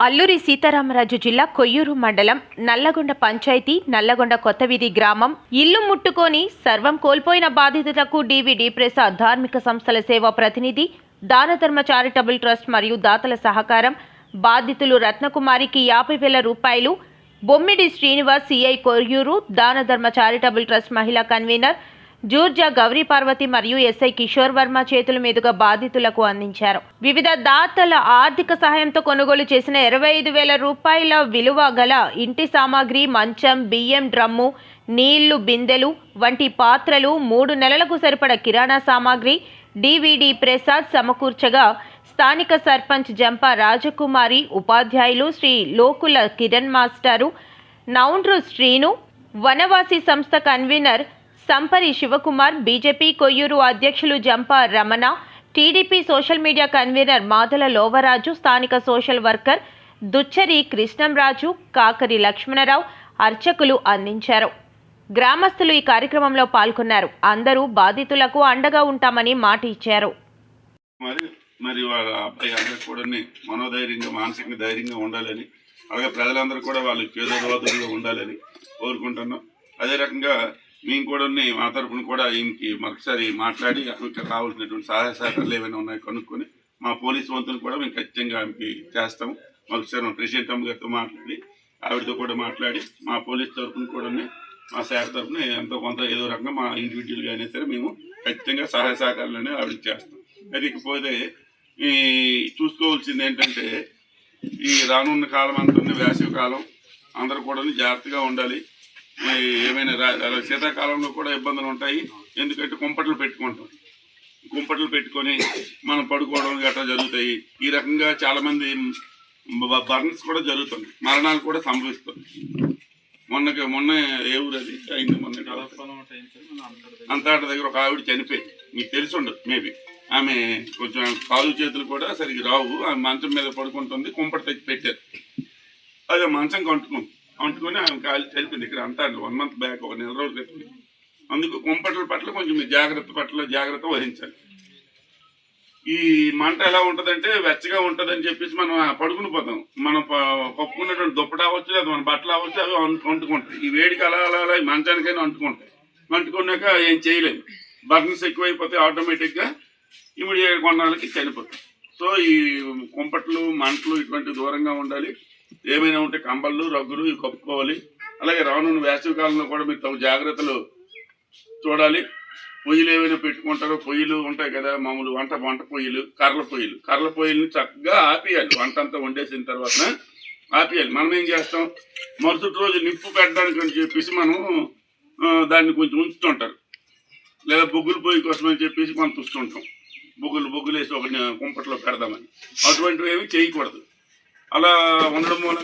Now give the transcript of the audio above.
అల్లూరి సీతారామరాజు జిల్లా కొయ్యూరు మండలం నల్లగొండ పంచాయతీ నల్లగొండ కొత్తవీధి గ్రామం ఇల్లు ముట్టుకొని సర్వం కోల్పోయిన బాధితులకు డివిడి ప్రసాద్ ధార్మిక సంస్థల సేవా ప్రతినిధి దానధర్మ చారిటబుల్ ట్రస్ట్ మరియు దాతల సహకారం బాధితులు రత్నకుమారికి 50,000 రూపాయలు బొమ్మిడి Srinivas CI Koyyuru Danadharma charitable trust మహిళా కన్వీనర్ జూర్జా గౌరీ పార్వతి మరియు ఎస్ఐ కిషోర్ వర్మ చేతుల మీదుగా బాధితులకు అందించారు. వివిధ దాతల ఆర్థిక సహాయంతో కొనుగోలు చేసిన 25,000 రూపాయల విలువ గల ఇంటి సామాగ్రి, మంచం, బియ్యం డ్రమ్ము, నీళ్లు బిందెలు వంటి పాత్రలు, 3 నెలలకు సరిపడ కిరాణా సామాగ్రి, డివిడి ప్రసాద్ సమకూర్చగా స్థానిక సర్పంచ్ జంపా రాజకుమారి, ఉపాధ్యాయులు శ్రీ లోకుల కిరణ్ మాస్టారు, నౌండ్రు శ్రీను, వనవాసి సంస్థ కన్వీనర్ సంపరి శివకుమార్, బీజేపీ కొయ్యూరు అధ్యక్షులు Zampa Ramana, TDP social media convener Madala Lovaraju, స్థానిక సోషల్ వర్కర్ దుచ్చరి కృష్ణంరాజు, కాకరి లక్ష్మణరావు అర్చకులు అందించారు. గ్రామస్తులు ఈ కార్యక్రమంలో పాల్గొన్నారు. అందరూ బాధితులకు అండగా ఉంటామని మాట ఇచ్చారు. మరి వాళ్ళ అబ్బాయి అందరూ కూడా మనోధైర్యంగా మానసికంగా ధైర్యంగా ఉండాలని, అలాగే ప్రజలందరూ కూడా వాళ్ళకి పేదోదులుగా ఉండాలని కోరుకుంటున్నాం. అదే రకంగా మేము కూడా మా తరఫున కూడా ఈయనకి మరొకసారి మాట్లాడి ఇక్కడ కావాల్సినటువంటి సహాయ సహకారాలు ఏమైనా ఉన్నాయో కనుక్కొని మా పోలీసు వంతులు కూడా మేము ఖచ్చితంగా ఆమెకి చేస్తాము. మరొకసారి మా ప్రెసిడెంట్ అమ్మ గారితో మాట్లాడి ఆవిడతో కూడా మాట్లాడి మా పోలీస్ తరఫున కూడా మా శాఖ తరఫున ఎంతో కొంత ఏదో రకంగా మా ఇండివిజువల్గా అయినా సరే మేము ఖచ్చితంగా సహాయ సహకారాలు ఆవిడకి చేస్తాం. అది ఇకపోతే ఈ చూసుకోవాల్సింది ఏంటంటే ఈ రానున్న కాలం అంతా వేసవి కాలం, అందరూ కూడా జాగ్రత్తగా ఉండాలి. ఏమైనా శీతాకాలంలో కూడా ఇబ్బందులు ఉంటాయి. ఎందుకంటే కుంపట్లు పెట్టుకొని మనం పడుకోవడం గట్రా జరుగుతాయి. ఈ రకంగా చాలామంది బర్న్స్ కూడా జరుగుతుంది, మరణాలు కూడా సంభవిస్తుంది. మొన్న ఏ ఊరు అది అయింది, అంతట దగ్గర ఒక ఆవిడ చనిపోయింది. మీకు తెలిసి ఉండదు మేబీ. ఆమె కొంచెం కాలు చేతులు కూడా సరిగ్గా రావు. ఆమె మంచం మీద పడుకుంటుంది, కుంపటి తెచ్చి పెట్టారు. అదే మంచం అంటుకొని ఆమె కాలు చనిపోయింది. ఇక్కడ అంతా 1 month బ్యాక్, 1 నెల రోజుల క్రితం. అందుకు కుంపట్ల పట్ల కొంచెం జాగ్రత్త వహించాలి. ఈ మంట ఎలా ఉంటుందంటే వెచ్చగా ఉంటుందని చెప్పేసి మనం పడుకుని పోతాం. మనం కప్పుకున్నటువంటి దుప్పట అవ్వచ్చు, లేదా మన బట్టలు అవ్వచ్చు, అవి అంటుకుంటాయి. ఈ వేడికి అలా ఈ మంచానికైనా అంటుకుంటాయి. అంటుకున్నాక ఏం చేయలేము. బర్న్స్ ఎక్కువైపోతే ఆటోమేటిక్గా ఇమీడియట్ కొన్నాళ్ళకి చనిపోతాయి. సో ఈ కుంపట్లు, మంటలు ఇటువంటి దూరంగా ఉండాలి. ఏమైనా ఉంటే కంబళ్ళు, రగ్గులు ఇవి కప్పుకోవాలి. అలాగే రానున్న వేసవి కాలంలో కూడా మీరు తగు జాగ్రత్తలు చూడాలి. పొయ్యిలు ఏమైనా పెట్టుకుంటారో, పొయ్యిలు ఉంటాయి కదా మామూలు వంట పొయ్యిలు, కర్రల పొయ్యిలని చక్కగా ఆపేయాలి. వంట అంతా వండేసిన తర్వాత ఆపేయాలి. మనం ఏం చేస్తాం, మరుసటి రోజు నిప్పు పెట్టడానికి అని చెప్పేసి మనం దాన్ని కొంచెం ఉంచుతుంటారు. లేదా బొగ్గుల పొయ్యి కోసం అని చెప్పేసి మనం చూస్తుంటాం. బొగ్గులు వేసి ఒక కుంపట్లో పెడదామని. అటువంటివి ఏమి చేయకూడదు. అలా ఉండడం మూలంగా